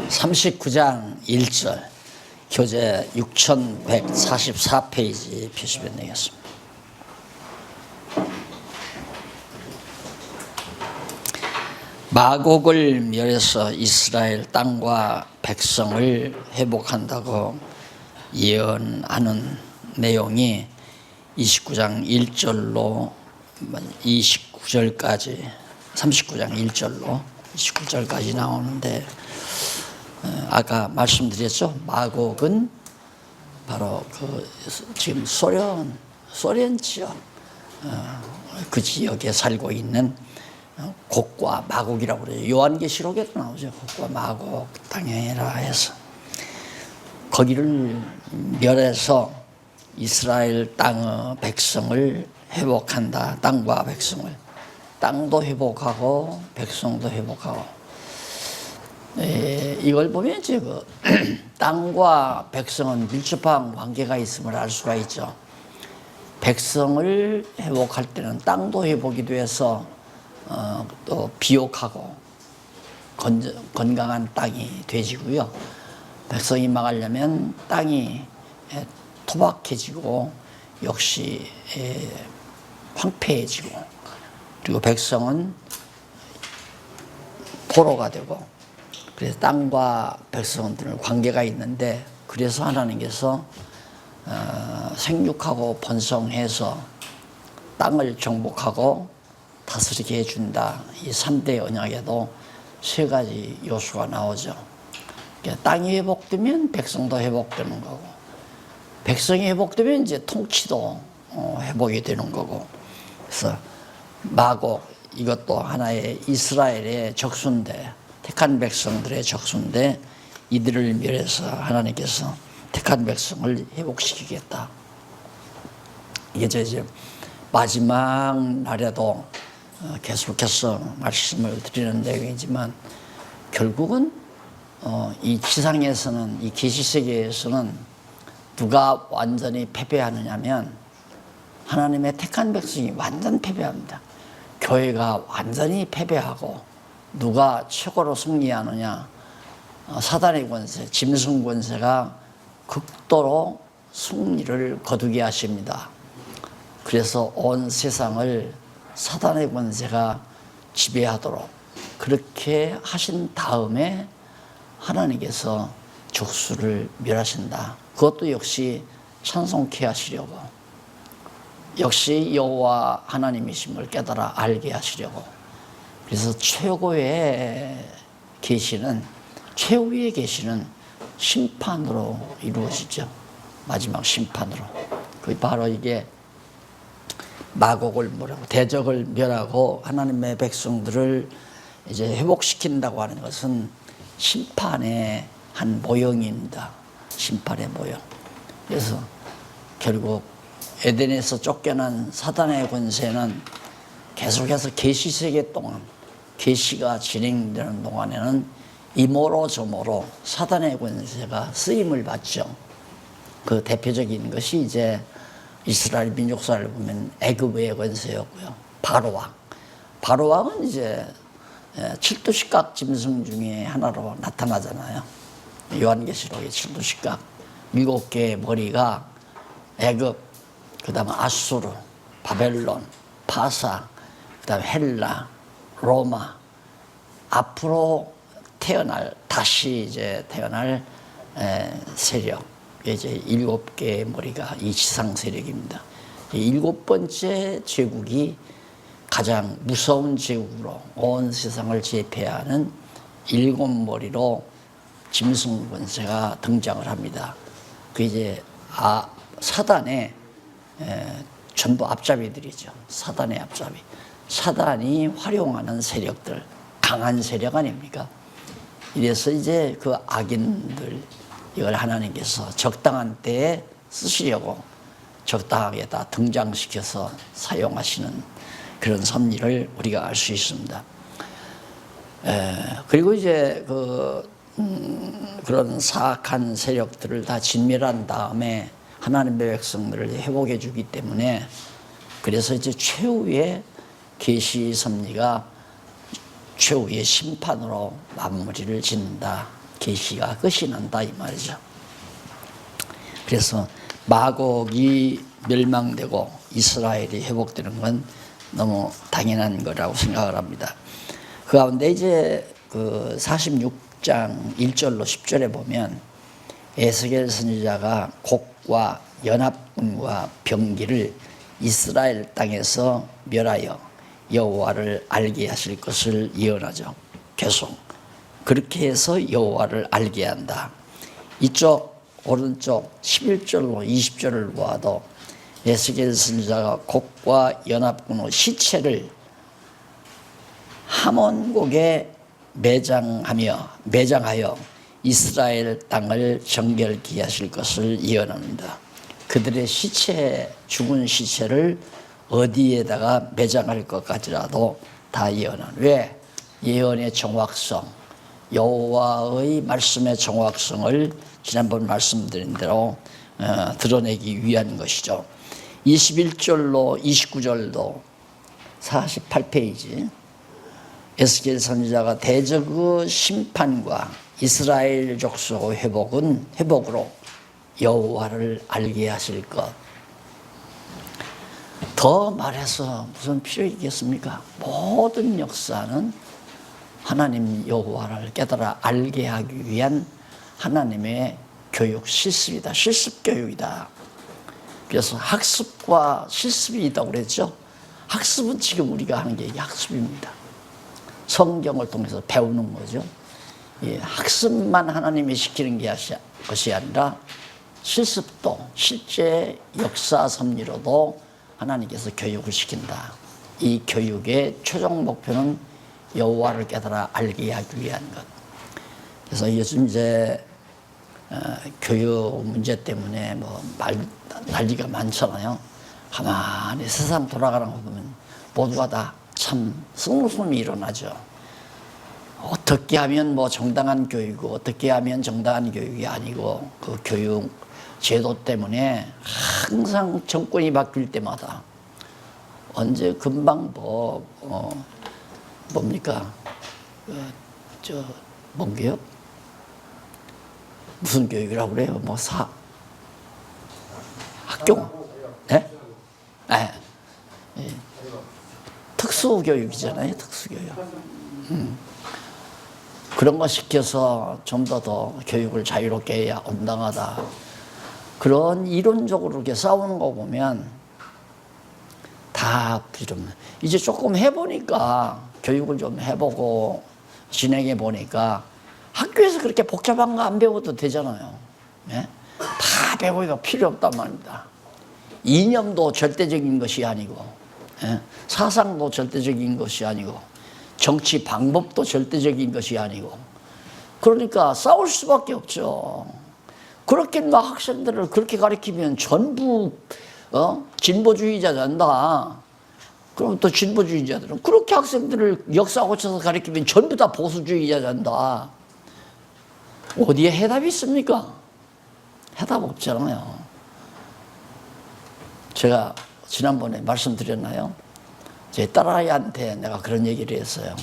39장 1절 교재 6144페이지 표시변 되겠습니다. 마곡을 멸해서 이스라엘 땅과 백성을 회복한다고 예언하는 내용이 29장 1절로 29절까지 39장 1절로 29절까지 나오는데, 아까 말씀드렸죠. 마곡은 바로 지금 소련 지역, 그 지역에 살고 있는 곡과 마곡이라고 그래요. 요한계시록에도 나오죠. 곡과 마곡 땅이라 해서 거기를 멸해서 이스라엘 땅의 백성을 회복한다. 땅과 백성을, 땅도 회복하고 백성도 회복하고. 이걸 보면 이제 땅과 백성은 밀접한 관계가 있음을 알 수가 있죠. 백성을 회복할 때는 땅도 회복이 돼서 또 비옥하고 건강한 땅이 되지고요. 백성이 망하려면 땅이 토박해지고 역시 황폐해지고, 그리고 백성은 포로가 되고, 그래서 땅과 백성들 관계가 있는데, 그래서 하나님께서 생육하고 번성해서 땅을 정복하고 다스리게 해준다. 이 3대 언약에도 세 가지 요소가 나오죠. 그러니까 땅이 회복되면 백성도 회복되는 거고, 백성이 회복되면 이제 통치도 회복이 되는 거고. 그래서 마곡, 이것도 하나의 이스라엘의 적수인데, 택한 백성들의 적수인데, 이들을 멸해서 하나님께서 택한 백성을 회복시키겠다. 이게 이제 마지막 날에도 계속해서 말씀을 드리는 내용이지만, 결국은 이 지상에서는, 이 계시세계에서는 누가 완전히 패배하느냐면 하나님의 택한 백성이 완전 패배합니다. 교회가 완전히 패배하고, 누가 최고로 승리하느냐? 사단의 권세, 짐승 권세가 극도로 승리를 거두게 하십니다. 그래서 온 세상을 사단의 권세가 지배하도록 그렇게 하신 다음에 하나님께서 적수를 멸하신다. 그것도 역시 찬송케 하시려고, 역시 여호와 하나님이심을 깨달아 알게 하시려고. 그래서 최후의 계시는 심판으로 이루어지죠. 마지막 심판으로. 그 바로 이게 마곡을 멸하고 대적을 멸하고 하나님의 백성들을 이제 회복시킨다고 하는 것은 심판의 한 모형입니다. 심판의 모형. 그래서 결국 에덴에서 쫓겨난 사단의 권세는 계속해서 계시세계 동안, 계시가 진행되는 동안에는 이모로 저모로 사단의 권세가 쓰임을 받죠. 그 대표적인 것이 이제 이스라엘 민족사를 보면 애굽의 권세였고요. 바로왕은 이제 7두식각 짐승 중에 하나로 나타나잖아요. 요한계시록의 7두식각 7개의 머리가 애굽, 그 다음에 아수르, 바벨론, 파사, 그 다음에 헬라, 로마, 앞으로 다시 이제 태어날 세력, 이제 7개의 머리가 이 지상 세력입니다. 7번째 제국이 가장 무서운 제국으로 온 세상을 제패하는 7머리로 짐승 권세가 등장을 합니다. 그 이제 사단의 전부 앞잡이들이죠. 사단의 앞잡이. 사단이 활용하는 세력들, 강한 세력 아닙니까? 이래서 이제 그 악인들, 이걸 하나님께서 적당한 때에 쓰시려고 적당하게 다 등장시켜서 사용하시는 그런 섭리를 우리가 알 수 있습니다. 그리고 이제 그런 사악한 세력들을 다 진멸한 다음에 하나님의 백성들을 회복해 주기 때문에, 그래서 이제 최후의 계시 섭리가 최후의 심판으로 마무리를 짓는다. 계시가 끝이 난다 이 말이죠. 그래서 마곡이 멸망되고 이스라엘이 회복되는 건 너무 당연한 거라고 생각을 합니다. 그 가운데 이제 그 46장 1절로 10절에 보면 에스겔 선지자가 곡과 연합군과 병기를 이스라엘 땅에서 멸하여 여호와를 알게 하실 것을 예언하죠. 계속 그렇게 해서 여호와를 알게 한다. 이쪽 오른쪽 11절로 20절을 보아도 에스겔 선지자가 곡과 연합군의 시체를 하몬곡에 매장하여 이스라엘 땅을 정결케 하실 것을 예언합니다. 그들의 시체, 죽은 시체를 어디에다가 매장할 것까지라도 다 예언한. 왜? 예언의 정확성, 여호와의 말씀의 정확성을 지난번 말씀드린 대로 드러내기 위한 것이죠. 21절로 29절도 48페이지 에스겔 선지자가 대적의 심판과 이스라엘 족속의 회복으로 여호와를 알게 하실 것. 더 말해서 무슨 필요 있겠습니까? 모든 역사는 하나님 여호와를 깨달아 알게 하기 위한 하나님의 교육 실습이다. 실습 교육이다. 그래서 학습과 실습이 있다고 그랬죠. 학습은 지금 우리가 하는 게 이게 학습입니다. 성경을 통해서 배우는 거죠. 학습만 하나님이 시키는 것이 아니라 실습도 실제 역사 섭리로도 하나님께서 교육을 시킨다. 이 교육의 최종 목표는 여호와를 깨달아 알게 하기 위한 것. 그래서 요즘 이제 교육 문제 때문에 난리가 많잖아요. 가만히 세상 돌아가는 거 보면 모두가 다 참 승무심이 일어나죠. 어떻게 하면 정당한 교육이고 어떻게 하면 정당한 교육이 아니고 그 교육 제도 때문에 항상 정권이 바뀔 때마다 언제 금방 뭡니까? 뭔 교육? 무슨 교육이라고 그래요? 학교? 예? 네? 특수교육이잖아요, 특수교육. 그런 거 시켜서 좀 더 교육을 자유롭게 해야 온당하다. 그런 이론적으로 이렇게 싸우는 거 보면 다 부질없는. 이제 조금 해보니까 교육을 좀 해보고 진행해 보니까 학교에서 그렇게 복잡한 거 안 배워도 되잖아요. 예? 다 배워도 필요 없단 말입니다. 이념도 절대적인 것이 아니고, 예? 사상도 절대적인 것이 아니고, 정치 방법도 절대적인 것이 아니고, 그러니까 싸울 수밖에 없죠. 그렇게 막 학생들을 그렇게 가르치면 전부 진보주의자 된다. 그럼 또 진보주의자들은 그렇게 학생들을 역사 고쳐서 가르치면 전부 다 보수주의자 된다. 어디에 해답이 있습니까? 해답 없잖아요. 제가 지난번에 말씀드렸나요? 제 딸아이한테 내가 그런 얘기를 했어요.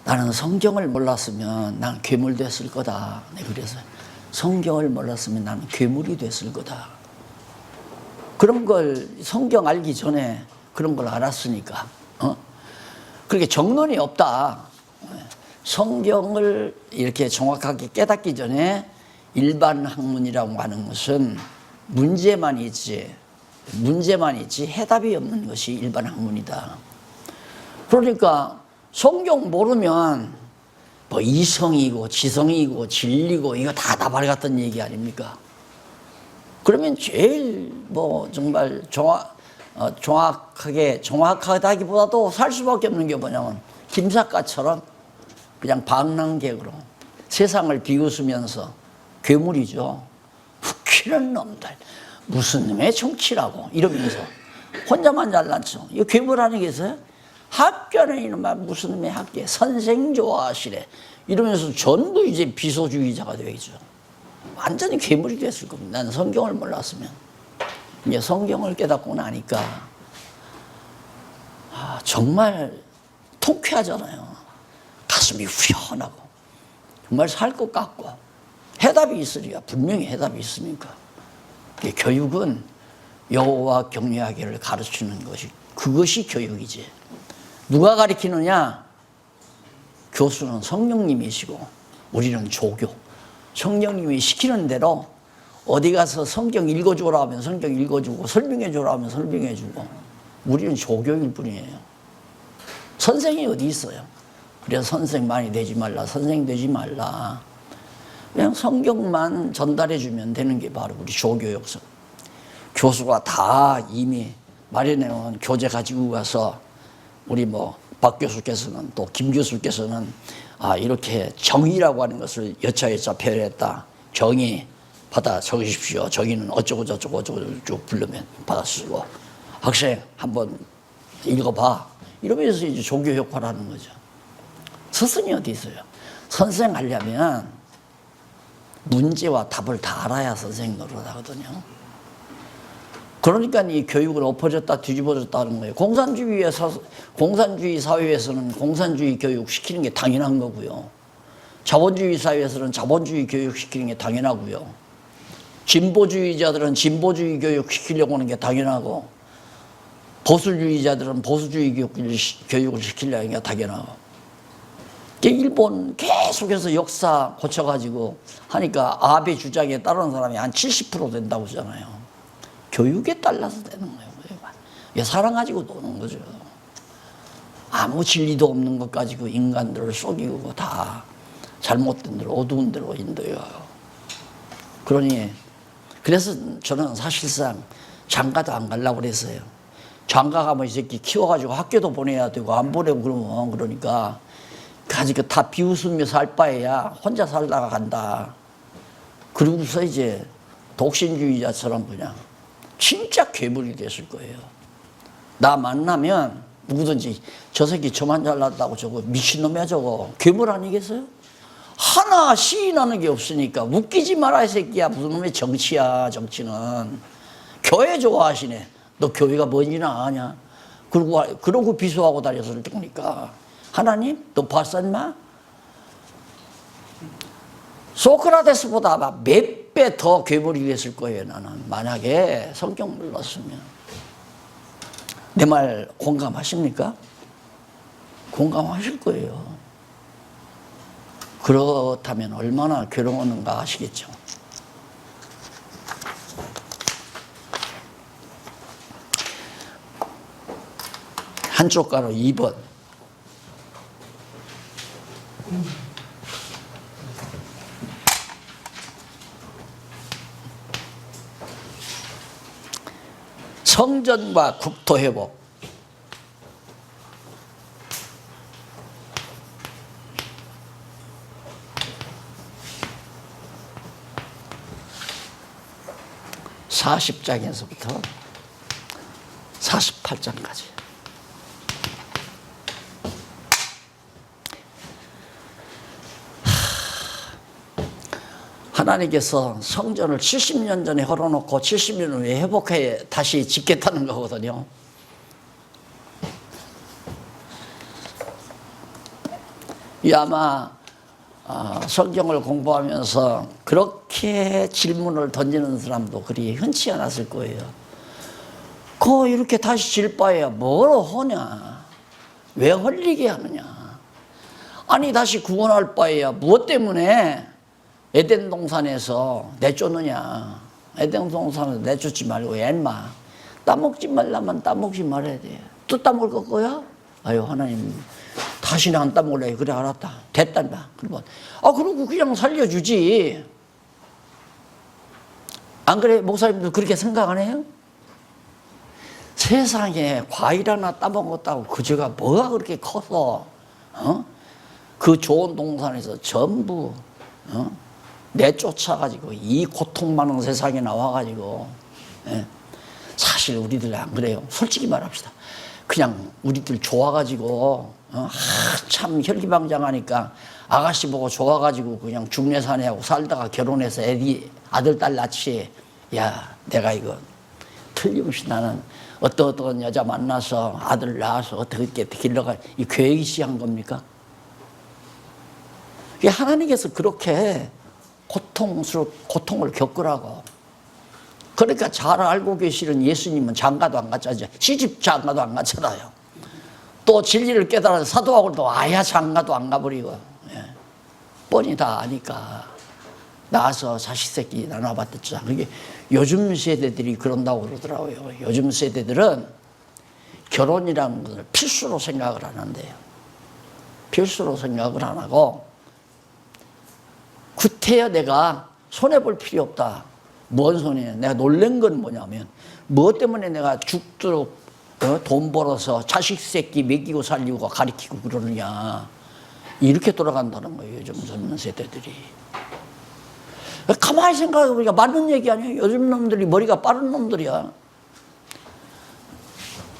나는 성경을 몰랐으면 난 괴물 됐을 거다. 내가 그래서 성경을 몰랐으면 나는 괴물이 됐을 거다. 그런 걸 성경 알기 전에 그런 걸 알았으니까. 그렇게 정론이 없다. 성경을 이렇게 정확하게 깨닫기 전에 일반 학문이라고 하는 것은 문제만 있지 해답이 없는 것이 일반 학문이다. 그러니까 성경 모르면 이성이고 지성이고 진리고 이거 다 나발 같은 얘기 아닙니까? 그러면 제일 정말 정확하다기보다도 살 수밖에 없는 게 뭐냐면 김사과처럼 그냥 방랑객으로 세상을 비웃으면서 괴물이죠. 웃기는 놈들 무슨 놈의 정치라고 이러면서 혼자만 잘난 척. 이거 괴물 아니겠어요? 학교는 이놈아 무슨 놈의 학교 선생 좋아하시래 이러면서 전부 이제 비소주의자가 되죠. 완전히 괴물이 됐을 겁니다. 나는 성경을 몰랐으면. 이제 성경을 깨닫고 나니까 정말 통쾌하잖아요. 가슴이 후련하고 정말 살 것 같고 해답이 있으리라. 분명히 해답이 있으니까. 교육은 여호와 경외하기를 가르치는 것이 그것이 교육이지. 누가 가르치느냐? 교수는 성령님이시고 우리는 조교. 성령님이 시키는 대로 어디 가서 성경 읽어주라 하면 성경 읽어주고 설명해주라 하면 설명해주고 우리는 조교일 뿐이에요. 선생이 어디 있어요? 그래서 선생 많이 되지 말라, 선생 되지 말라. 그냥 성경만 전달해주면 되는 게 바로 우리 조교 역사. 교수가 다 이미 마련해놓은 교재 가지고 가서 우리 박 교수께서는 또 김 교수께서는 이렇게 정의라고 하는 것을 여차여차 표현했다. 정의 받아 적으십시오. 정의는 어쩌고 저쩌고 쭉 부르면 받아 쓰고 학생 한번 읽어봐. 이러면서 이제 조교 역할을 하는 거죠. 스승이 어디 있어요? 선생 하려면 문제와 답을 다 알아야 선생 노릇하거든요. 그러니까 이 교육은 엎어졌다 뒤집어졌다 하는 거예요. 공산주의 사회에서는 공산주의 교육 시키는 게 당연한 거고요. 자본주의 사회에서는 자본주의 교육 시키는 게 당연하고요. 진보주의자들은 진보주의 교육 시키려고 하는 게 당연하고 보수주의자들은 보수주의 교육을 시키려고 하는 게 당연하고. 일본 계속해서 역사 고쳐가지고 하니까 아베 주장에 따르는 사람이 한 70% 된다고 하잖아요. 교육에 따라서 되는 거예요. 사랑 가지고 노는 거죠. 아무 진리도 없는 것 가지고 인간들을 속이고 다 잘못된 대로 어두운 대로 인도해요. 그러니 그래서 저는 사실상 장가도 안 가려고 그랬어요. 장가 가면 이 새끼 키워가지고 학교도 보내야 되고 안 보내고 그러면 그러니까 가지고 다 비웃으며 살 바에야 혼자 살다가 간다. 그러고서 이제 독신주의자처럼 그냥 진짜 괴물이 됐을 거예요. 나 만나면 누구든지 저 새끼 저만 잘났다고 저거 미친놈이야 저거 괴물 아니겠어요? 하나 시인하는 게 없으니까 웃기지 마라 이 새끼야. 무슨 놈의 정치야. 정치는 교회 좋아하시네. 너 교회가 뭔지나 아냐? 그러고 비수하고 다녔을 테니까 하나님 너 봤어 인마? 소크라테스보다 몇 배 더 괴물이 됐을 거예요. 나는 만약에 성경 몰랐으면. 내 말 공감하십니까? 공감하실 거예요. 그렇다면 얼마나 괴로웠는가 아시겠죠? 한쪽 가로 2번. 성전과 국토 회복. (40장에서부터) (48장까지) 하나님께서 성전을 70년 전에 헐어놓고 70년 후에 회복해 다시 짓겠다는 거거든요. 이 아마 성경을 공부하면서 그렇게 질문을 던지는 사람도 그리 흔치 않았을 거예요. 그거 이렇게 다시 질 바에야 뭐로 하냐? 왜 헐리게 하느냐? 아니 다시 구원할 바에야 무엇 때문에 에덴 동산에서 내쫓느냐? 에덴 동산에서 내쫓지 말고 엠마 따먹지 말라면 따먹지 말아야 돼. 또 따먹을 거야? 아유 하나님 다시는 안 따먹을래. 그래 알았다. 됐단다. 그러면 그러고 그냥 살려주지. 안 그래? 목사님도 그렇게 생각 안 해요? 세상에 과일 하나 따먹었다고 그저가 뭐가 그렇게 커서 그 좋은 동산에서 전부 내쫓아가지고 이 고통 많은 세상에 나와가지고 사실 우리들 안 그래요. 솔직히 말합시다. 그냥 우리들 좋아가지고 참 혈기방장하니까 아가씨 보고 좋아가지고 그냥 중내사내하고 살다가 결혼해서 아들 딸 낳지. 야 내가 이거 틀림없이 나는 어떤 여자 만나서 아들 낳아서 어떻게 길러가 이 계획이 시한 겁니까? 하나님께서 그렇게 고통을 겪으라고. 그러니까 잘 알고 계시는 예수님은 장가도 안 갔잖아요. 시집 장가도 안 갔잖아요. 또 진리를 깨달아서 사도하고도 아야 장가도 안 가버리고. 예. 뻔히 다 아니까 나와서 자식 새끼 나눠봤댔죠. 그게 요즘 세대들이 그런다고 그러더라고요. 요즘 세대들은 결혼이라는 것을 필수로 생각을 안 한대요. 필수로 생각을 안 하고 구태여 내가 손해볼 필요 없다. 뭔 손해냐. 내가 놀란 건 뭐냐면 뭐 때문에 내가 죽도록 돈 벌어서 자식 새끼 먹이고 살리고 가리키고 그러느냐. 이렇게 돌아간다는 거예요. 요즘 젊은 세대들이. 가만히 생각해보니까 맞는 얘기 아니에요. 요즘 놈들이 머리가 빠른 놈들이야.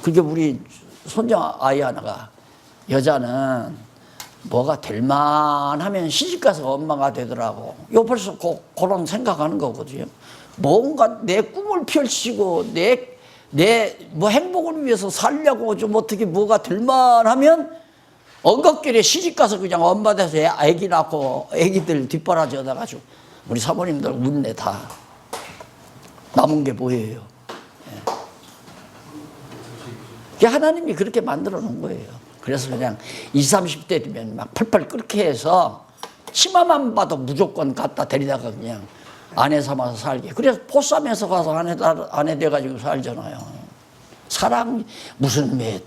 그게 우리 손자 아이 하나가 여자는 뭐가 될만하면 시집가서 엄마가 되더라고. 요 벌써 그런 생각하는 거거든요. 뭔가 내 꿈을 펼치고 내 뭐 행복을 위해서 살려고 좀 어떻게 뭐가 될만하면 엉겁결에 시집가서 그냥 엄마 돼서 애기 낳고 애기들 뒷바라지 얻어가지고 우리 사모님들 웃네 다. 남은 게 뭐예요? 예. 하나님이 그렇게 만들어 놓은 거예요. 그래서 그냥 20, 30대 되면 막 펄펄 끓게 해서 치마만 봐도 무조건 갖다 데리다가 그냥 아내 삼아서 살게. 그래서 포싸면서 가서 아내 돼가지고 살잖아요. 사랑 무슨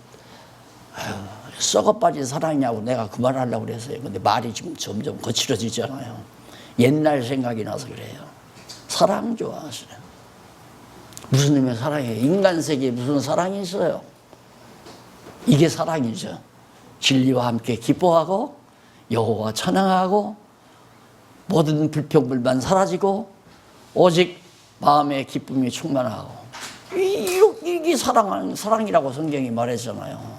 썩어빠진 사랑이냐고 내가 그 말 하려고 그랬어요. 근데 말이 지금 점점 거칠어지잖아요. 옛날 생각이 나서 그래요. 사랑 좋아하시네. 무슨 의미의 사랑이에요? 인간 세계에 무슨 사랑이 있어요? 이게 사랑이죠. 진리와 함께 기뻐하고 여호와 찬양하고 모든 불평불만 사라지고 오직 마음의 기쁨이 충만하고 이게 사랑이라고 성경이 말했잖아요.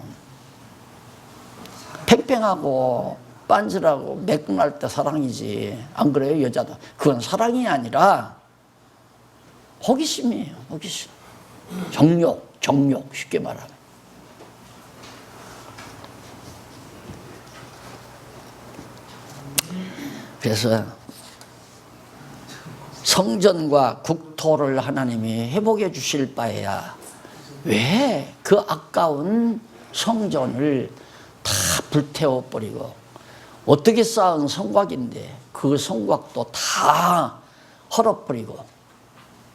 팽팽하고 빤질하고 매끈할 때 사랑이지. 안 그래요? 여자도. 그건 사랑이 아니라 호기심이에요. 호기심. 정욕 쉽게 말하면. 그래서 성전과 국토를 하나님이 회복해 주실 바에야 왜 그 아까운 성전을 다 불태워버리고 어떻게 쌓은 성곽인데 그 성곽도 다 헐어버리고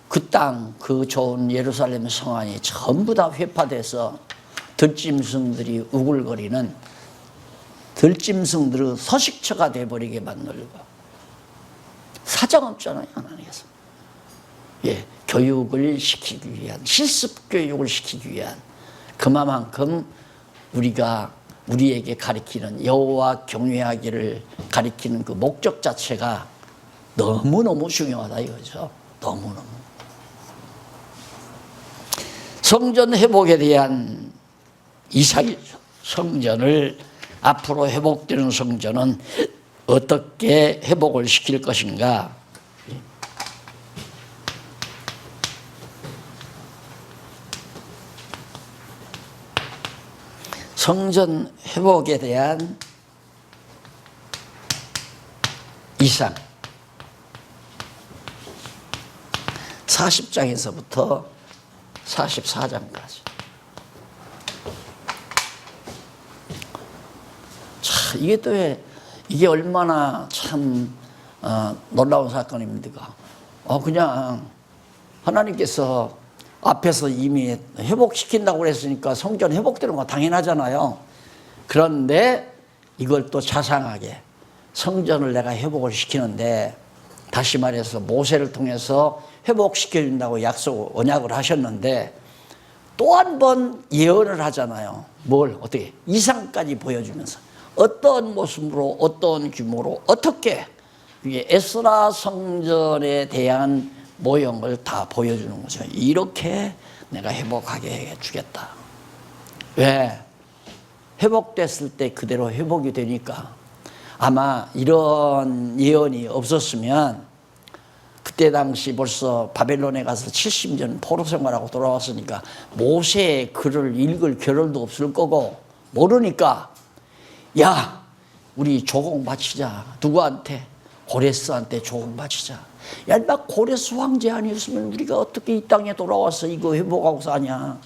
그 땅, 그 좋은 예루살렘 성안이 전부 다 회파돼서 들짐승들이 우글거리는 들짐승들의 서식처가 돼버리게 만들고 사정없잖아요. 하나님께서. 예, 교육을 시키기 위한, 실습 교육을 시키기 위한 그만큼 우리에게 가리키는 여호와 경외하기를 가리키는 그 목적 자체가 너무너무 중요하다 이거죠. 너무너무. 성전 회복에 대한 이삭이죠. 성전을 앞으로 회복되는 성전은 어떻게 회복을 시킬 것인가? 성전 회복에 대한 이상 40장에서부터 44장까지. 자, 이게 또 이게 얼마나 참 놀라운 사건입니까? 그냥 하나님께서 앞에서 이미 회복시킨다고 그랬으니까 성전 회복되는 거 당연하잖아요. 그런데 이걸 또 자상하게 성전을 내가 회복을 시키는데 다시 말해서 모세를 통해서 회복시켜준다고 언약을 하셨는데 또 한 번 예언을 하잖아요. 뭘 어떻게 이상까지 보여주면서 어떤 모습으로 어떤 규모로 어떻게 이게 에스라 성전에 대한 모형을 다 보여주는 거죠. 이렇게 내가 회복하게 해주겠다. 왜? 회복됐을 때 그대로 회복이 되니까. 아마 이런 예언이 없었으면 그때 당시 벌써 바벨론에 가서 70년 포로 생활하고 돌아왔으니까 모세의 글을 읽을 겨를도 없을 거고 모르니까 야 우리 조공 바치자. 누구한테? 고레스한테 조공 바치자. 야, 인마 고레스 황제 아니었으면 우리가 어떻게 이 땅에 돌아와서 이거 회복하고 사냐.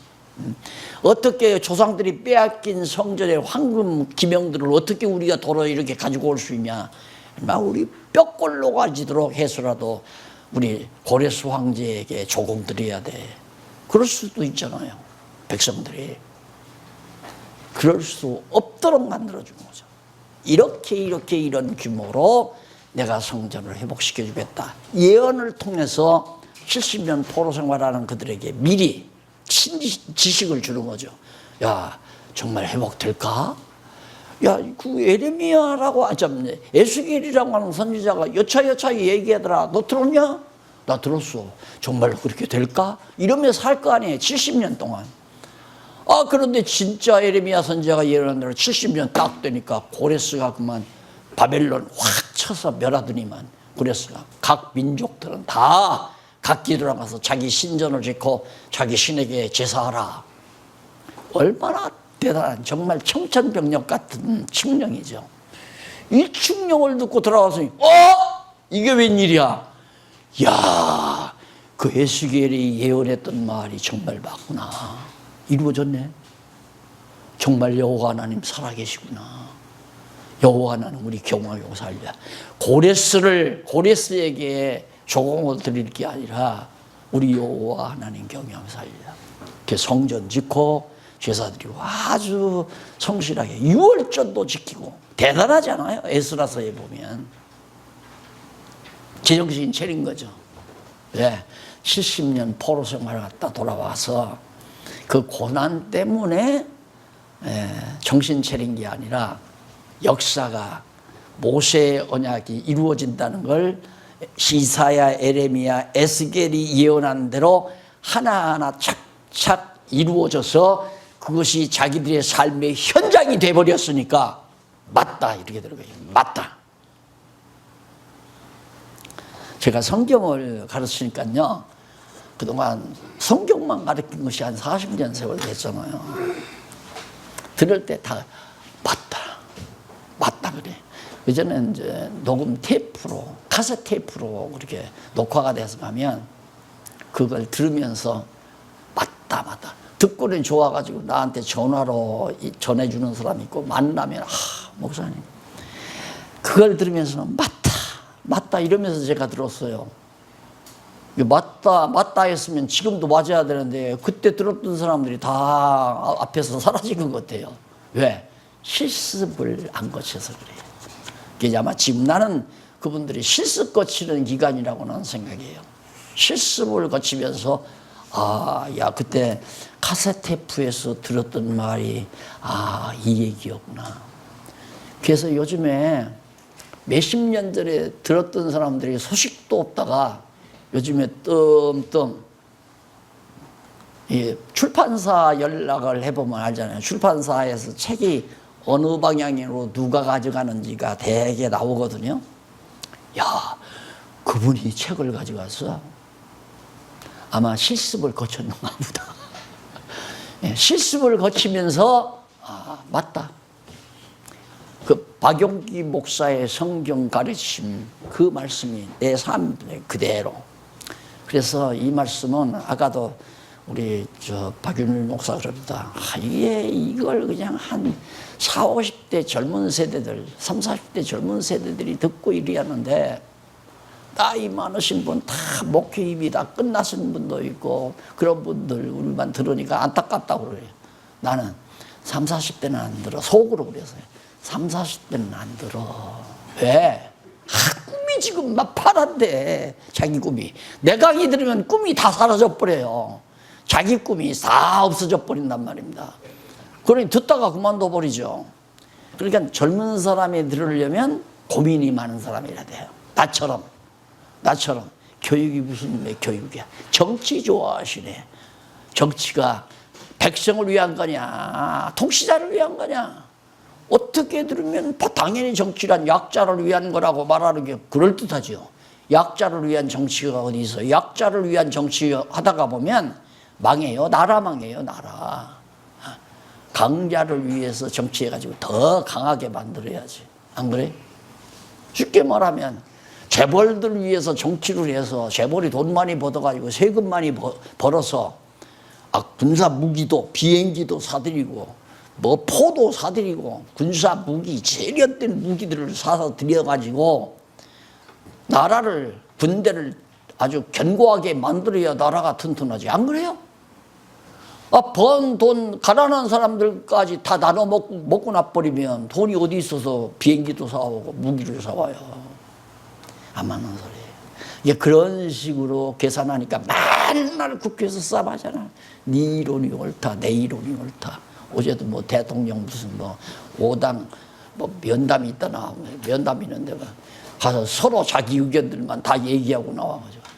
어떻게 조상들이 빼앗긴 성전의 황금 기명들을 어떻게 우리가 돌아 이렇게 가지고 올 수 있냐. 인마 우리 뼈골로 가지도록 해서라도 우리 고레스 황제에게 조공 드려야 돼. 그럴 수도 있잖아요. 백성들이. 그럴 수 없도록 만들어주는 거죠. 이렇게 이런 규모로 내가 성전을 회복시켜 주겠다. 예언을 통해서 70년 포로 생활하는 그들에게 미리 지식을 주는 거죠. 야, 정말 회복될까? 야, 그 에레미야라고, 에스겔이라고 하는 선지자가 여차여차 얘기하더라. 너 들었냐? 나 들었어. 정말 그렇게 될까? 이러면서 할 거 아니에요. 70년 동안. 그런데 진짜 에레미야 선지자가 예언한 대로 70년 딱 되니까 고레스가 그만 바벨론 확 쳐서 멸하더니만, 고레스가 각 민족들은 다 각기 들어가서 자기 신전을 짓고 자기 신에게 제사하라. 얼마나 대단한, 정말 청천벽력 같은 칙령이죠. 이 칙령을 듣고 들어와서 이게 웬일이야? 야, 그 에스겔이 예언했던 말이 정말 맞구나. 이루어졌네. 정말 여호와 하나님 살아계시구나. 여호와 하나님 우리 경외하고 살자. 고레스에게 조공을 드릴 게 아니라 우리 여호와 하나님 경외하며 살자. 이렇게 성전 짓고 제사 드리고 아주 성실하게 유월절도 지키고 대단하잖아요. 에스라서에 보면 제정신 차린 거죠. 왜? 70년 포로 생활을 갔다 돌아와서 그 고난 때문에 정신 차린 게 아니라 역사가 모세의 언약이 이루어진다는 걸 이사야, 에레미야, 에스겔이 예언한 대로 하나하나 착착 이루어져서 그것이 자기들의 삶의 현장이 돼버렸으니까 맞다 이렇게 들어가요. 맞다. 제가 성경을 가르치니까요, 그동안 성경만 가르친 것이 한 40년 세월 됐잖아요. 들을 때 다 맞다 그래. 예전에 이제 녹음 테이프로, 카세트 테이프로 그렇게 녹화가 돼서 가면 그걸 들으면서 맞다. 듣고는 좋아가지고 나한테 전화로 전해주는 사람이 있고, 만나면 목사님 그걸 들으면서 맞다 이러면서 제가 들었어요. 맞다 했으면 지금도 맞아야 되는데 그때 들었던 사람들이 다 앞에서 사라진 것 같아요. 왜? 실습을 안 거쳐서 그래요. 그게 아마 지금 나는 그분들이 실습 거치는 기간이라고 나는 생각해요. 실습을 거치면서 야, 그때 카세테이프에서 들었던 말이 이 얘기였구나. 그래서 요즘에 몇십 년 전에 들었던 사람들이 소식도 없다가 요즘에 뜸뜸 출판사 연락을 해보면 알잖아요. 출판사에서 책이 어느 방향으로 누가 가져가는지가 대개 나오거든요. 야, 그분이 책을 가져가서 아마 실습을 거쳤는가 보다. 실습을 거치면서 맞다. 그 박용기 목사의 성경 가르침 그 말씀이 내 삶 그대로. 그래서 이 말씀은 아까도 우리 박윤일 목사 그럽니다. 이걸 그냥 한 40, 50대 젊은 세대들, 30, 40대 젊은 세대들이 듣고 이러는데 나이 많으신 분 다 목회 입이 다 끝나신 분도 있고 그런 분들 우리만 들으니까 안타깝다고 그래요. 나는 30, 40대는 안 들어. 속으로 그래서요. 30, 40대는 안 들어. 왜? 꿈이 지금 막 파란데 자기 꿈이. 내 강의 들으면 꿈이 다 사라져 버려요. 자기 꿈이 다 없어져 버린단 말입니다. 그러니 듣다가 그만둬 버리죠. 그러니까 젊은 사람이 들으려면 고민이 많은 사람이라 돼요. 나처럼 교육이 무슨 교육이야. 정치 좋아하시네. 정치가 백성을 위한 거냐 통치자를 위한 거냐. 어떻게 들으면 당연히 정치란 약자를 위한 거라고 말하는 게 그럴듯하죠. 약자를 위한 정치가 어디 있어요. 약자를 위한 정치 하다가 보면 망해요. 나라 망해요. 나라. 강자를 위해서 정치해가지고 더 강하게 만들어야지. 안 그래? 쉽게 말하면 재벌들 위해서 정치를 해서 재벌이 돈 많이 벌어가지고 세금 많이 벌어서 군사 무기도 비행기도 사들이고 뭐 포도 사들이고 군사 무기 세련된 무기들을 사서 들여가지고 나라를 군대를 아주 견고하게 만들어야 나라가 튼튼하지. 안 그래요? 번 돈 가난한 사람들까지 다 나눠 먹고 나버리면 돈이 어디 있어서 비행기도 사오고 무기를 사와요. 안 맞는 소리예요. 이게 그런 식으로 계산하니까 맨날 국회에서 싸움하잖아. 네 이론이 옳다, 내 이론이 옳다. 어제도 뭐 대통령 무슨 뭐 5당 뭐 면담이 있다 나오고 면담이 있는데 가서 서로 자기 의견들만 다 얘기하고 나와가지고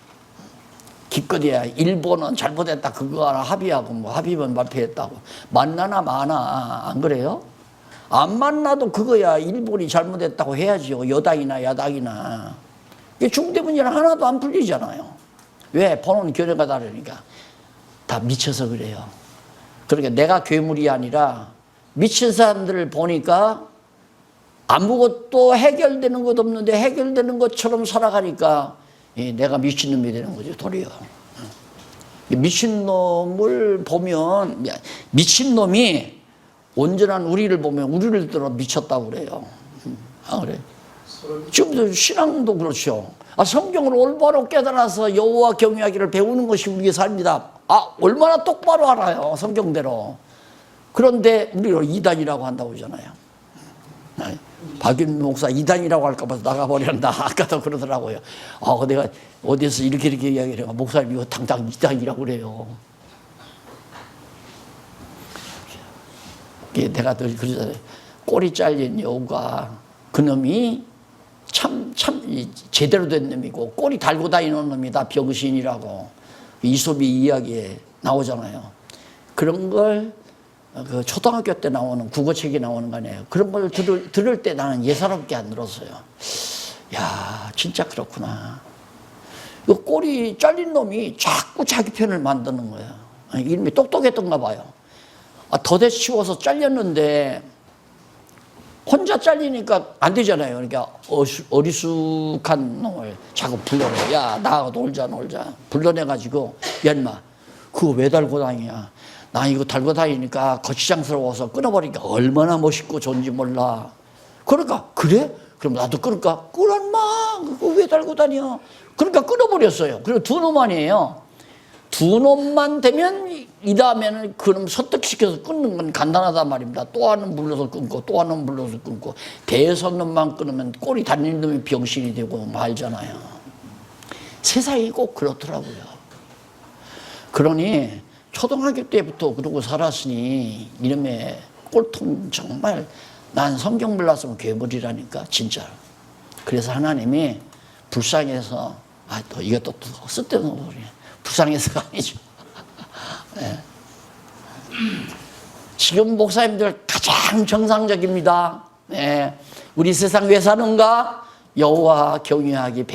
기껏해야 일본은 잘못했다 그거 하나 합의하고 뭐 합의문 발표했다고 만나나 마나. 안 그래요? 안 만나도 그거야 일본이 잘못했다고 해야지요. 여당이나 야당이나. 중대문제는 하나도 안 풀리잖아요. 왜? 보는 견해가 다르니까. 다 미쳐서 그래요. 그러니까 내가 괴물이 아니라 미친 사람들을 보니까 아무것도 해결되는 것 없는데 해결되는 것처럼 살아가니까 내가 미친놈이 되는 거죠, 도리어. 미친놈을 보면, 미친놈이 온전한 우리를 보면 우리를 들어 미쳤다고 그래요. 아, 그래? 지금도 신앙도 그렇죠. 성경을 올바로 깨달아서 여호와 경외하기를 배우는 것이 우리의 삶이다. 얼마나 똑바로 알아요, 성경대로. 그런데 우리를 이단이라고 한다고 하잖아요. 박윤 목사 이단이라고 할까봐 나가버린다. 아까도 그러더라고요. 내가 어디서 이렇게 이야기를 해요. 목사님 이거 당장 이단이라고 그래요. 내가 늘 그러잖아요. 꼬리 잘린 여우가 그놈이 참 제대로 된 놈이고 꼬리 달고 다니는 놈이 다 병신이라고 이솝이 이야기에 나오잖아요. 그런 걸 그 초등학교 때 나오는 국어책에 나오는 거 아니에요. 그런 걸 들을 때 나는 예사롭게 안 들었어요. 야, 진짜 그렇구나. 이 꼬리 잘린 놈이 자꾸 자기 편을 만드는 거야. 이놈이 똑똑했던가 봐요. 더대 치워서 잘렸는데 혼자 잘리니까 안 되잖아요. 그러니까 어리숙한 놈을 자꾸 불러내. 야, 나하고 놀자. 불러내가지고, 야, 인마, 그거 왜 달고 다니냐. 나 이거 달고 다니니까 거치장스러워서 끊어버리니까 얼마나 멋있고 좋은지 몰라. 그러니까, 그래? 그럼 나도 끊을까? 끊어, 마. 그거 왜 달고 다녀? 그러니까 끊어버렸어요. 그리고 두 놈 아니에요. 두 놈만 되면 이 다음에는 그놈 설득시켜서 끊는 건 간단하단 말입니다. 또 하는 불러서 끊고 또 하는 불러서 끊고 대여섯 놈만 끊으면 꼬리 달린 놈이 병신이 되고 말잖아요. 세상이 꼭 그렇더라고요. 그러니 초등학교 때부터 그러고 살았으니 이놈의 꼴통 정말 난 성경 몰랐으면 괴물이라니까 진짜. 그래서 하나님이 불쌍해서 또 이것도 쓸데없는 소리야. 불쌍해서가 아니죠. 네. 지금 목사님들 가장 정상적입니다. 네. 우리 세상 왜 사는가? 여호와 경외하기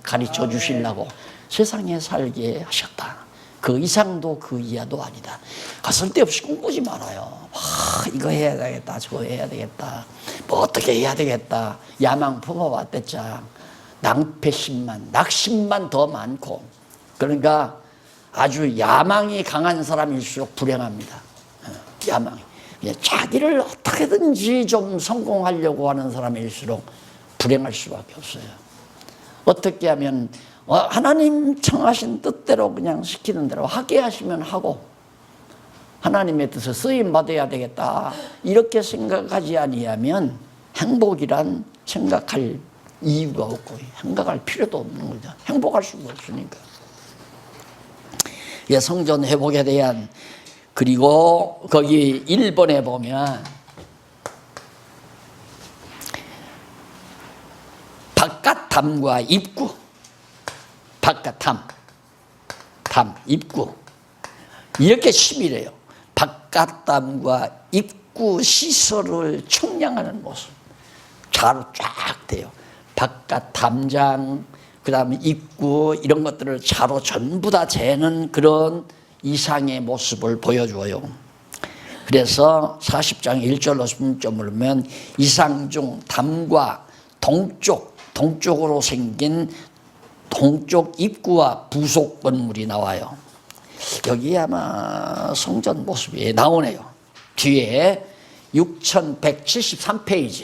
가르쳐 주시려고 세상에 살게 하셨다. 그 이상도 그 이하도 아니다. 쓸데없이 꿈꾸지 말아요. 이거 해야 되겠다, 저거 해야 되겠다, 뭐 어떻게 해야 되겠다. 야망 품어왔댔자 낙심만 더 많고. 그러니까 아주 야망이 강한 사람일수록 불행합니다. 야망이. 자기를 어떻게든지 좀 성공하려고 하는 사람일수록 불행할 수밖에 없어요. 어떻게 하면 하나님 청하신 뜻대로 그냥 시키는 대로 하게 하시면 하고 하나님의 뜻을 쓰임 받아야 되겠다 이렇게 생각하지 아니하면 행복이란 생각할 이유가 없고 생각할 필요도 없는 거죠. 행복할 수가 없으니까. 성전 회복에 대한, 그리고 거기 1번에 보면 바깥담과 입구, 바깥담, 입구 이렇게 치밀해요. 바깥담과 입구 시설을 청량하는 모습 자로 쫙 돼요. 바깥담장, 그 다음에 입구 이런 것들을 자로 전부 다 재는 그런 이상의 모습을 보여줘요. 그래서 40장 1절로 16절 보면 이상 중 담과 동쪽으로 생긴 동쪽 입구와 부속 건물이 나와요. 여기 아마 성전 모습이 나오네요. 뒤에 6173페이지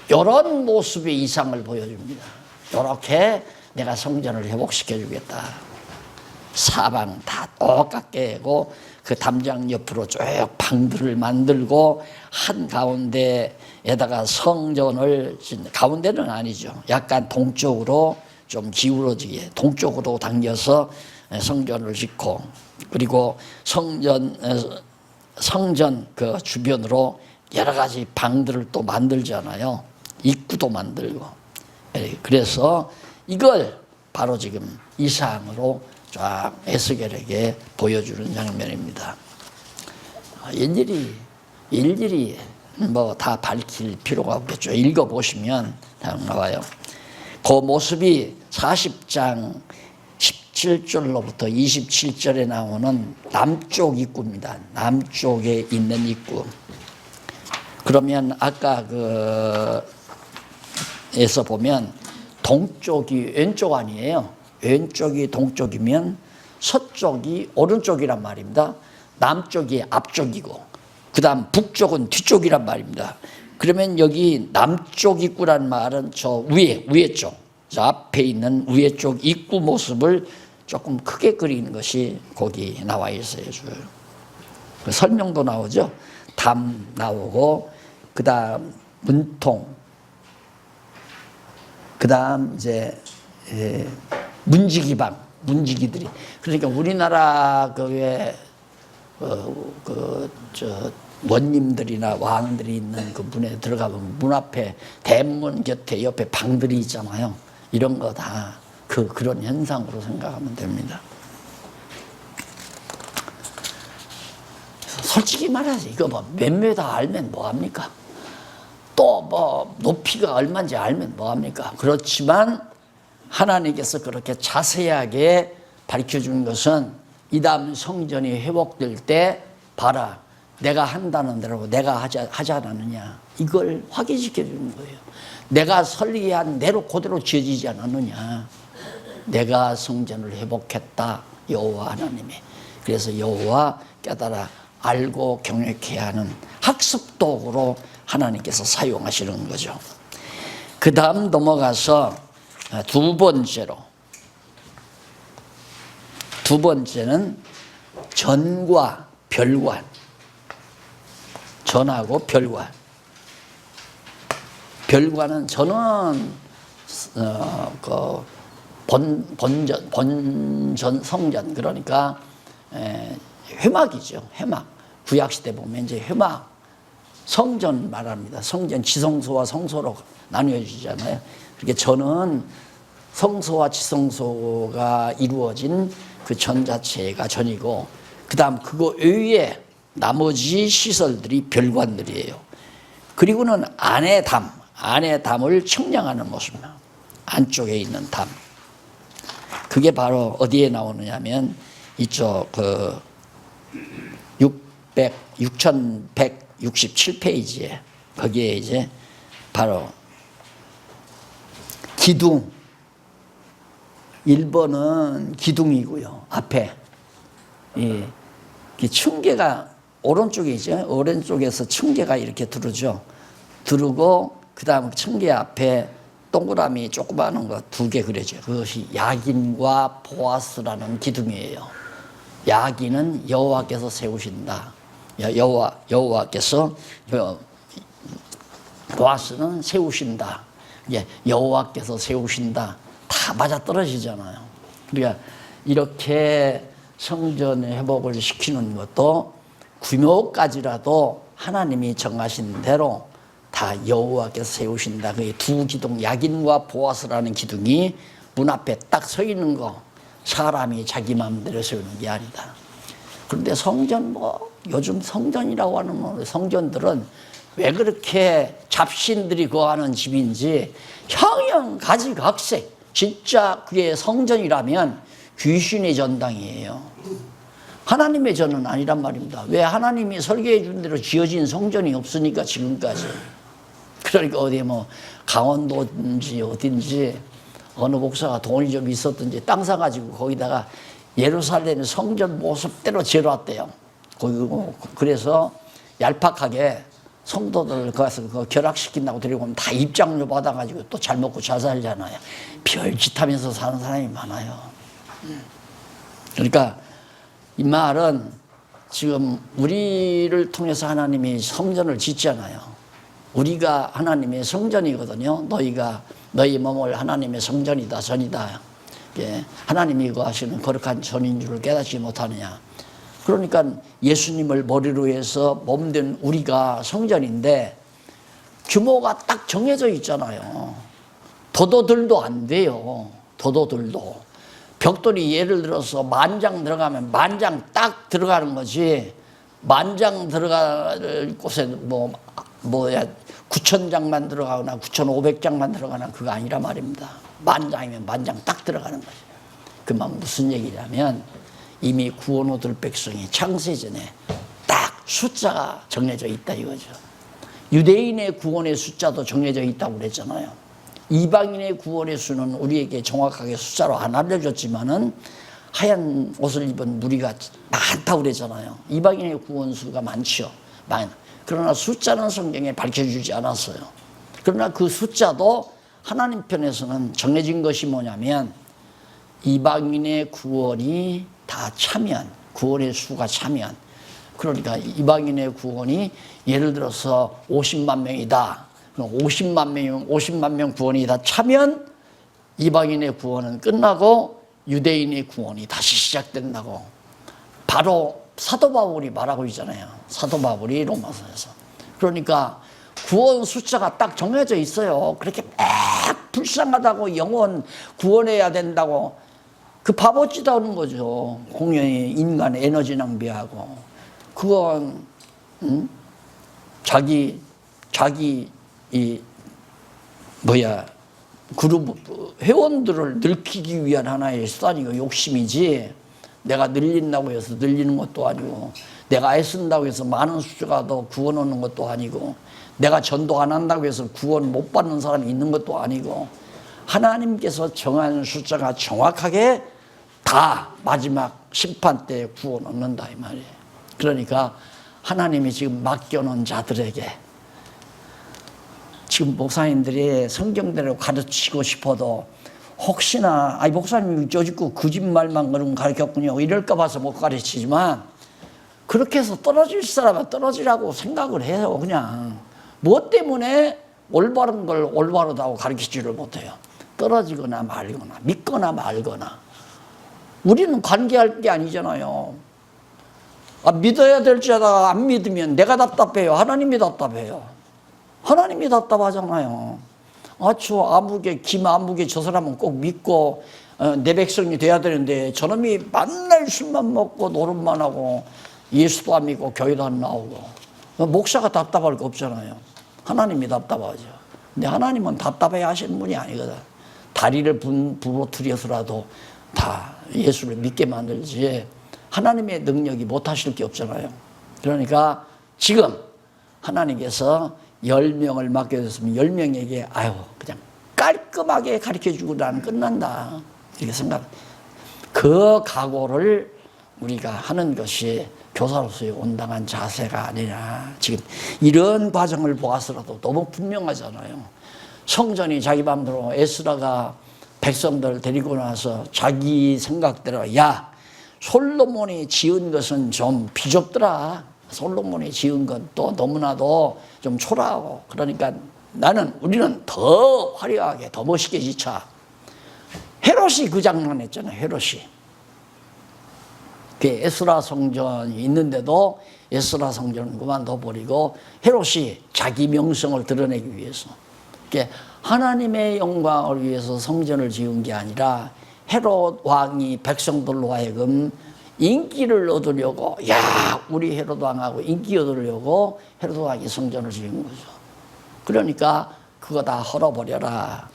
이런 모습의 이상을 보여줍니다. 이렇게 내가 성전을 회복시켜 주겠다. 사방 다 똑같게 하고 그 담장 옆으로 쭉 방들을 만들고 한가운데에다가 성전을 가운데는 아니죠. 약간 동쪽으로 좀 기울어지게 동쪽으로 당겨서 성전을 짓고 그리고 성전 그 주변으로 여러 가지 방들을 또 만들잖아요. 입구도 만들고. 그래서 이걸 바로 지금 이상으로 쫙 에스겔에게 보여주는 장면입니다. 일일이 뭐 다 밝힐 필요가 없겠죠. 읽어보시면 다 나와요. 그 모습이 40장 17절로부터 27절에 나오는 남쪽 입구입니다. 남쪽에 있는 입구. 그러면 아까 에서 보면 동쪽이 왼쪽 아니에요. 왼쪽이 동쪽이면 서쪽이 오른쪽이란 말입니다. 남쪽이 앞쪽이고 그 다음 북쪽은 뒤쪽이란 말입니다. 그러면 여기 남쪽 입구란 말은 저 위에 쪽, 저 앞에 있는 위에 쪽 입구 모습을 조금 크게 그리는 것이 거기 나와 있어요. 그 설명도 나오죠. 담 나오고 그 다음 문통, 그 다음 이제 문지기들이. 그러니까 우리나라 원님들이나 왕들이 있는 그 문에 들어가면 문 앞에 대문 곁에 옆에 방들이 있잖아요. 이런 거 다 그런 현상으로 생각하면 됩니다. 솔직히 말해서 이거 뭐 몇 미터 알면 뭐합니까? 또 뭐 높이가 얼마인지 알면 뭐합니까? 그렇지만 하나님께서 그렇게 자세하게 밝혀준 것은 이 다음 성전이 회복될 때 봐라, 내가 한다는 대로 내가 하지 않았느냐, 이걸 확인시켜 주는 거예요. 내가 설계한 대로 그대로 지어지지 않았느냐. 내가 성전을 회복했다, 여호와 하나님이. 그래서 여호와 깨달아 알고 경외케 하는 학습도구로 하나님께서 사용하시는 거죠. 그 다음 넘어가서 두 번째는 전과 별관. 전하고 별관. 별관은 전은 본전 성전, 그러니까 회막이죠. 회막. 구약시대 보면 이제 회막 성전 말합니다. 성전 지성소와 성소로 나뉘어지잖아요. 그렇게 전은 성소와 지성소가 이루어진 그 전 자체가 전이고, 그 다음 그거 외에 나머지 시설들이 별관들이에요. 그리고는 안의 담을 측량하는 모습입니다. 안쪽에 있는 담. 그게 바로 어디에 나오느냐면 이쪽 6167페이지에 거기에 이제 바로 기둥, 1번은 기둥이고요. 앞에 이 층계가 오른쪽에 있죠. 오른쪽에서 층계가 이렇게 두르죠. 두르고 그 다음 층계 앞에 동그라미 조그마한 거 2개 그려져요. 그것이 야긴과 보아스라는 기둥이에요. 야긴은 여호와께서 세우신다. 여호와께서, 보아스는 세우신다. 여호와께서 세우신다. 다 맞아떨어지잖아요. 그러니까 이렇게 성전의 회복을 시키는 것도 규모까지라도 하나님이 정하신 대로 다 여호와께서 세우신다. 그 두 기둥, 야긴과 보아스라는 기둥이 문 앞에 딱 서 있는 거, 사람이 자기 마음대로 세우는 게 아니다. 그런데 성전, 요즘 성전이라고 하는 성전들은 왜 그렇게 잡신들이 거하는 집인지 형형가지각색, 진짜 그게 성전이라면 귀신의 전당이에요. 하나님의 전은 아니란 말입니다. 왜? 하나님이 설계해 준 대로 지어진 성전이 없으니까 지금까지. 그러니까 어디 뭐 강원도든지 어딘지 어느 목사가 돈이 좀 있었든지 땅 사가지고 거기다가 예루살렘 성전 모습대로 지어놨대요. 그래서 얄팍하게 성도들 가서 결합시킨다고 데리고 오면 다 입장료 받아가지고 또 잘 먹고 잘 살잖아요. 별짓하면서 사는 사람이 많아요. 그러니까 이 말은 지금 우리를 통해서 하나님이 성전을 짓잖아요. 우리가 하나님의 성전이거든요. 너희가 너희 몸을 하나님의 성전이다, 전이다. 하나님이 거하시는 거룩한 전인 줄을 깨닫지 못하느냐. 그러니까 예수님을 머리로 해서 몸된 우리가 성전인데 규모가 딱 정해져 있잖아요. 도도들도 안 돼요. 도도들도. 벽돌이 예를 들어서 10,000장 들어가면 10,000장 딱 들어가는 거지. 10,000장 들어갈 곳에 9,000장만 들어가거나 9,500장만 들어가나 그거 아니라 말입니다. 10,000장이면 10,000장 딱 들어가는 거죠. 그 말 무슨 얘기냐면 이미 구원 얻을 백성이 창세전에 딱 숫자가 정해져 있다 이거죠. 유대인의 구원의 숫자도 정해져 있다고 그랬잖아요. 이방인의 구원의 수는 우리에게 정확하게 숫자로 안 알려줬지만은 하얀 옷을 입은 무리가 많다고 그랬잖아요. 이방인의 구원 수가 많죠. 그러나 숫자는 성경에 밝혀주지 않았어요. 그러나 그 숫자도 하나님 편에서는 정해진 것이 뭐냐면 이방인의 구원이 다 차면, 구원의 수가 차면, 그러니까 이방인의 구원이 예를 들어서 50만 명이다. 50만 명 구원이 다 차면 이방인의 구원은 끝나고 유대인의 구원이 다시 시작된다고 바로 사도 바울이 말하고 있잖아요. 사도 바울이 로마서에서. 그러니까 구원 숫자가 딱 정해져 있어요. 그렇게 막 불쌍하다고 영원 구원해야 된다고 그 바보짓 하는 거죠. 공연히 인간 에너지 낭비하고 그건 자기 그룹 회원들을 늙히기 위한 하나의 수단이고 욕심이지 내가 늘린다고 해서 늘리는 것도 아니고 내가 애쓴다고 해서 많은 숫자가 더 구원 얻는 것도 아니고 내가 전도 안 한다고 해서 구원 못 받는 사람이 있는 것도 아니고 하나님께서 정한 숫자가 정확하게 다 마지막 심판 때 구원 얻는다 이 말이에요. 그러니까 하나님이 지금 맡겨놓은 자들에게 지금 목사님들이 성경대로 가르치고 싶어도 혹시나 목사님이 쪼짓고 거짓말만 그러면 가르쳤군요 이럴까 봐서 못 가르치지만 그렇게 해서 떨어질 사람은 떨어지라고 생각을 해요. 그냥 뭐 때문에 올바른 걸 올바르다고 가르치지를 못해요. 떨어지거나 말거나 믿거나 말거나 우리는 관계할 게 아니잖아요. 믿어야 될지라도 안 믿으면 내가 답답해요. 하나님이 답답해요. 하나님이 답답하잖아요. 김아무개 저 사람은 꼭 믿고 내 백성이 돼야 되는데 저놈이 맨날 술만 먹고 노름만 하고 예수도 안 믿고 교회도 안 나오고 목사가 답답할 거 없잖아요. 하나님이 답답하죠. 근데 하나님은 답답해 하시는 분이 아니거든. 다리를 부러뜨려서라도 다 예수를 믿게 만들지 하나님의 능력이 못하실 게 없잖아요. 그러니까 지금 하나님께서 10명을 맡겨줬으면 10명에게 그냥 깔끔하게 가르쳐주고 나는 끝난다 이렇게 생각. 그 각오를 우리가 하는 것이 교사로서의 온당한 자세가 아니냐. 지금 이런 과정을 보아서라도 너무 분명하잖아요. 성전이 자기 맘대로 에스라가 백성들 데리고 나서 자기 생각대로 솔로몬이 지은 것은 좀 비좁더라. 솔로몬이 지은 건 또 너무나도 좀 초라하고 그러니까 우리는 더 화려하게 더 멋있게 지자. 헤롯이 그 장난했잖아요. 헤롯이. 그 에스라 성전이 있는데도 에스라 성전은 그만둬버리고 헤롯이 자기 명성을 드러내기 위해서 하나님의 영광을 위해서 성전을 지은 게 아니라 헤롯 왕이 백성들로 하여금 인기를 얻으려고 우리 헤롯 왕하고 인기 얻으려고 헤롯 왕이 성전을 지은 거죠. 그러니까 그거 다 헐어버려라.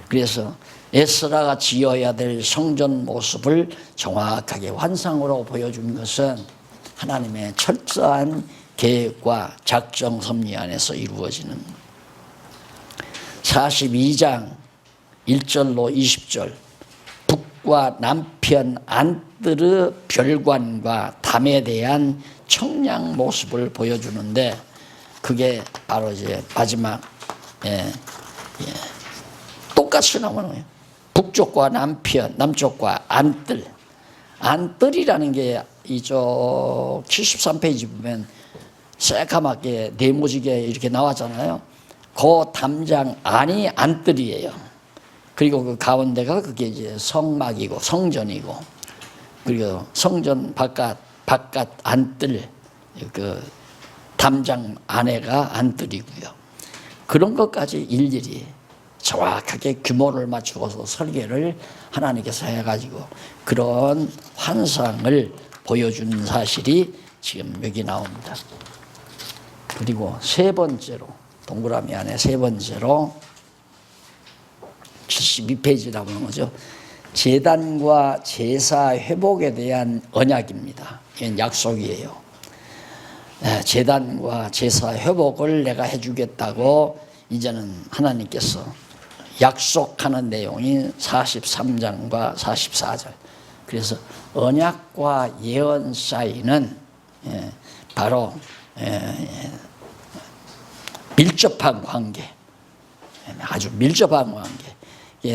그래서 에스라가 지어야 될 성전 모습을 정확하게 환상으로 보여준 것은 하나님의 철저한 계획과 작정 섭리 안에서 이루어지는 42장 1절로 20절 북과 남편 안뜨르 별관과 담에 대한 청량 모습을 보여주는데 그게 바로 이제 마지막 똑같이 나오는 거예요. 북쪽과 남쪽과 안뜰이라는 게 이쪽 73페이지 보면 새까맣게 네모지게 이렇게 나왔잖아요. 그 담장 안이 안뜰이에요. 그리고 그 가운데가 그게 이제 성막이고 성전이고, 그리고 성전 바깥 안뜰, 그 담장 안에가 안뜰이고요. 그런 것까지 일일이 정확하게 규모를 맞추어서 설계를 하나님께서 해가지고 그런 환상을 보여준 사실이 지금 여기 나옵니다. 그리고 세 번째로, 동그라미 안에 세 번째로 72페이지라고 하는 거죠. 제단과 제사 회복에 대한 언약입니다. 이건 약속이에요. 제단과 제사 회복을 내가 해주겠다고 이제는 하나님께서 약속하는 내용이 43장과 44절. 그래서 언약과 예언 사이는 바로 밀접한 관계, 아주 밀접한 관계.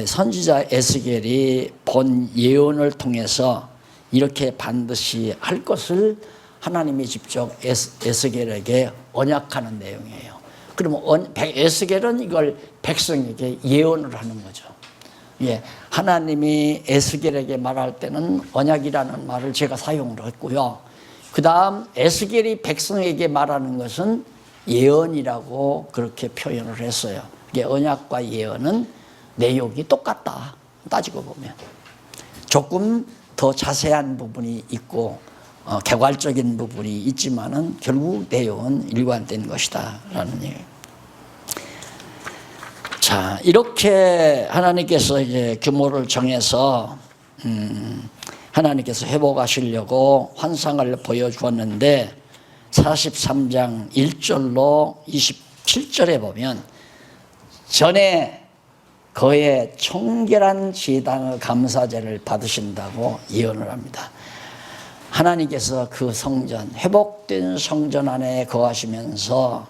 선지자 에스겔이 본 예언을 통해서 이렇게 반드시 할 것을 하나님이 직접 에스겔에게 언약하는 내용이에요. 그러면 에스겔은 이걸 백성에게 예언을 하는 거죠. 하나님이 에스겔에게 말할 때는 언약이라는 말을 제가 사용을 했고요. 그 다음 에스겔이 백성에게 말하는 것은 예언이라고 그렇게 표현을 했어요. 이게 언약과 예언은 내용이 똑같다, 따지고 보면. 조금 더 자세한 부분이 있고 개괄적인 부분이 있지만은 결국 내용은 일관된 것이다 라는 얘기예요. 자, 이렇게 하나님께서 이제 규모를 정해서 하나님께서 회복하시려고 환상을 보여주었는데 43장 1절로 27절에 보면 전에 그의 청결한 제단의 감사제를 받으신다고 예언을 합니다. 하나님께서 그 성전, 회복된 성전 안에 거하시면서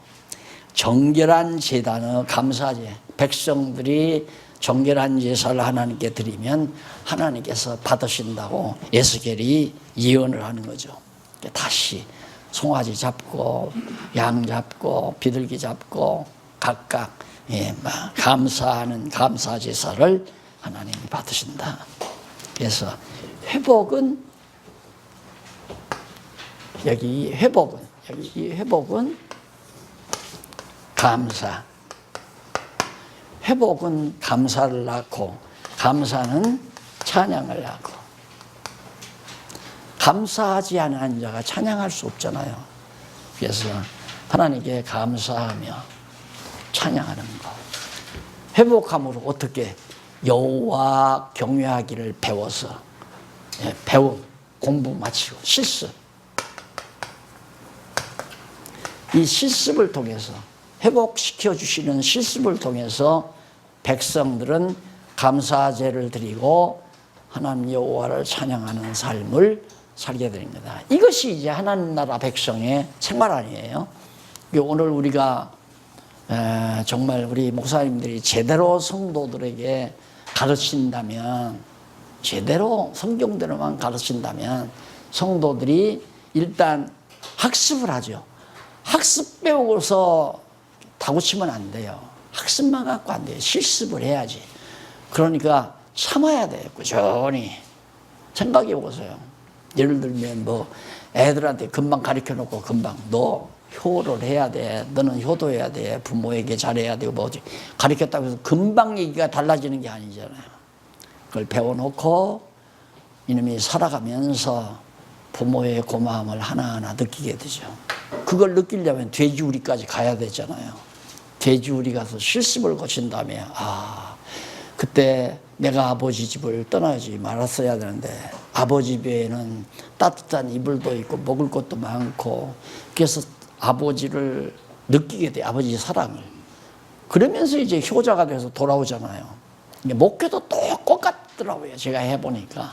정결한 제단의 감사제, 백성들이 정결한 제사를 하나님께 드리면 하나님께서 받으신다고 에스겔이 예언을 하는 거죠. 다시 송아지 잡고 양 잡고 비둘기 잡고 각각 감사하는 감사 제사를 하나님이 받으신다. 그래서 회복은 이 회복은 감사. 회복은 감사를 낳고 감사는 찬양을 낳고, 감사하지 않은 자가 찬양할 수 없잖아요. 그래서 하나님께 감사하며 찬양하는 것. 회복함으로 어떻게 여호와 경외하기를 배워서 배움, 공부 마치고 실습. 이 실습을 통해서 회복시켜 주시는 실습을 통해서 백성들은 감사제를 드리고 하나님 여호와를 찬양하는 삶을 살게 됩니다. 이것이 이제 하나님 나라 백성의 생활 아니에요. 오늘 우리가 정말 우리 목사님들이 제대로 성도들에게 가르친다면, 제대로 성경대로만 가르친다면 성도들이 일단 학습을 하죠. 학습 배우고서 다구치면 안 돼요. 학습만 갖고 안 돼요. 실습을 해야지. 그러니까 참아야 돼요. 꾸준히. 생각해 보세요. 예를 들면 애들한테 금방 가르쳐 놓고 금방 너 효를 해야 돼. 너는 효도해야 돼. 부모에게 잘해야 되고 뭐지. 가르쳤다고 해서 금방 얘기가 달라지는 게 아니잖아요. 그걸 배워놓고 이놈이 살아가면서 부모의 고마움을 하나하나 느끼게 되죠. 그걸 느끼려면 돼지우리까지 가야 되잖아요. 돼지우리 가서 실습을 거친 다음에 그때 내가 아버지 집을 떠나지 말았어야 되는데 아버지 집에는 따뜻한 이불도 있고 먹을 것도 많고 그래서 아버지를 느끼게 돼, 아버지 사랑을. 그러면서 이제 효자가 돼서 돌아오잖아요. 목회도 똑같더라고요. 제가 해보니까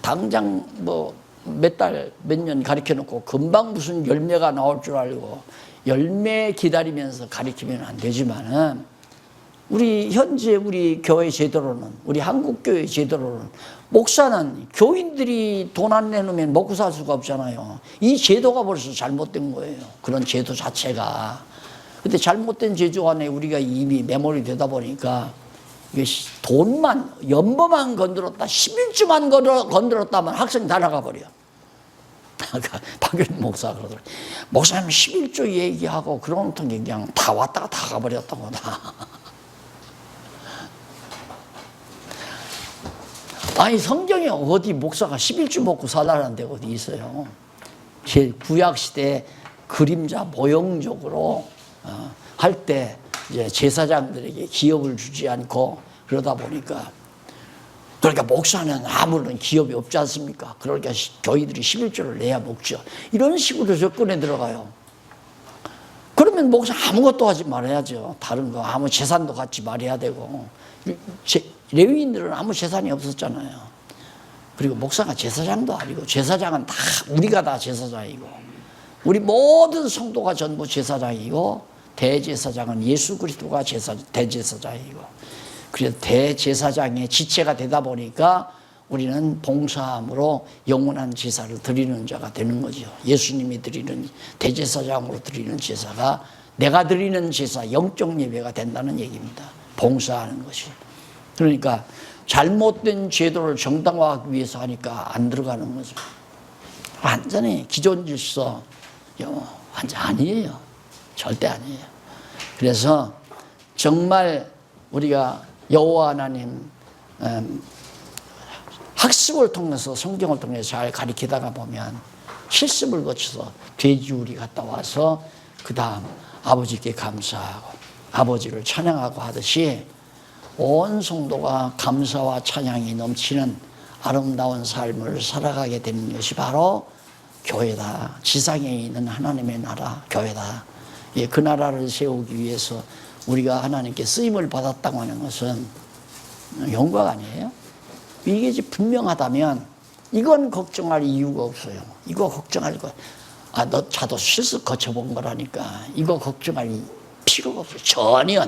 당장 뭐 몇 달, 몇 년 가르쳐 놓고 금방 무슨 열매가 나올 줄 알고 열매 기다리면서 가르치면 안 되지만은 우리 현재 우리 교회 제도로는, 우리 한국 교회 제도로는 목사는 교인들이 돈 안 내놓으면 먹고 살 수가 없잖아요. 이 제도가 벌써 잘못된 거예요. 그런 제도 자체가. 근데 잘못된 제도 안에 우리가 이미 매몰이 되다 보니까 이게 돈만, 연보만 건드렸다, 11주만 건드렸다면 학생 다 나가버려. 박윤 목사 그러더라고요. 목사님 11조 얘기하고 그런 그냥 다 왔다가 다 가버렸다고. 아니 성경에 어디 목사가 11주 먹고 살라는 데 어디 있어요. 구약시대 그림자 모형적으로 할 때 이제 제사장들에게 기업을 주지 않고 그러다 보니까, 그러니까 목사는 아무런 기업이 없지 않습니까? 그러니까 교회들이 11조를 내야 먹죠. 이런 식으로 접근에 들어가요. 그러면 목사 아무것도 하지 말아야죠. 다른 거 아무 재산도 갖지 말아야 되고. 레위인들은 아무 재산이 없었잖아요. 그리고 목사가 제사장도 아니고, 제사장은 다 우리가 다 제사장이고 우리 모든 성도가 전부 제사장이고, 대제사장은 예수 그리스도가 대제사장이고, 그래서 대제사장의 지체가 되다 보니까 우리는 봉사함으로 영원한 제사를 드리는 자가 되는 거죠. 예수님이 드리는 대제사장으로 드리는 제사가 내가 드리는 제사, 영적 예배가 된다는 얘기입니다. 봉사하는 것이. 그러니까 잘못된 제도를 정당화하기 위해서 하니까 안 들어가는 거죠. 완전히 기존 질서 완전 아니에요. 절대 아니에요. 그래서 정말 우리가 여호와 하나님 학습을 통해서, 성경을 통해서 잘 가르치다가 보면 실습을 거쳐서 돼지우리 갔다 와서 그 다음 아버지께 감사하고 아버지를 찬양하고 하듯이 온 성도가 감사와 찬양이 넘치는 아름다운 삶을 살아가게 되는 것이 바로 교회다. 지상에 있는 하나님의 나라, 교회다. 그 나라를 세우기 위해서 우리가 하나님께 쓰임을 받았다고 하는 것은 영광 아니에요? 이게 이제 분명하다면 이건 걱정할 이유가 없어요. 이거 걱정할 거, 너 자도 실습 거쳐본 거라니까 이거 걱정할 필요가 없어요. 전혀.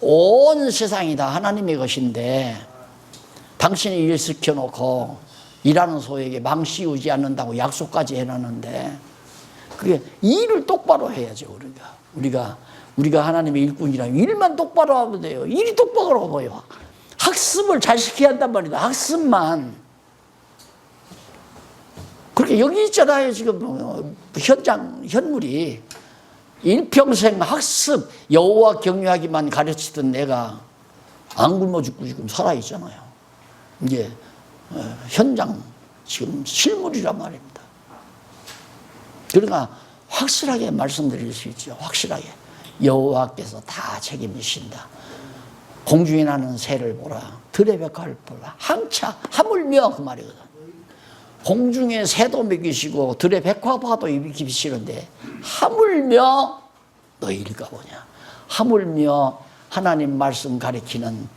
온 세상이 다 하나님의 것인데 당신이 일 시켜놓고 일하는 소에게 망시 오지 않는다고 약속까지 해놨는데, 그게 일을 똑바로 해야죠. 우리가 하나님의 일꾼이라면 일만 똑바로 하면 돼요. 일이 똑바로 보여. 학습을 잘 시켜야 한단 말이다. 학습만. 그렇게 여기 있잖아요. 지금 현물이 일평생 학습, 여호와 경외하기만 가르치던 내가 안 굶어 죽고 지금 살아있잖아요. 이게 현장 지금 실물이란 말입니다. 그러니까 확실하게 말씀드릴 수 있죠. 확실하게. 여호와께서 다 책임지신다. 공중에 나는 새를 보라. 들의 백화를 보라. 항차 하물며 그 말이거든. 공중에 새도 먹이시고 들의 백화과도 입히시는데 하물며 너희일까 보냐. 하물며 하나님 말씀 가리키는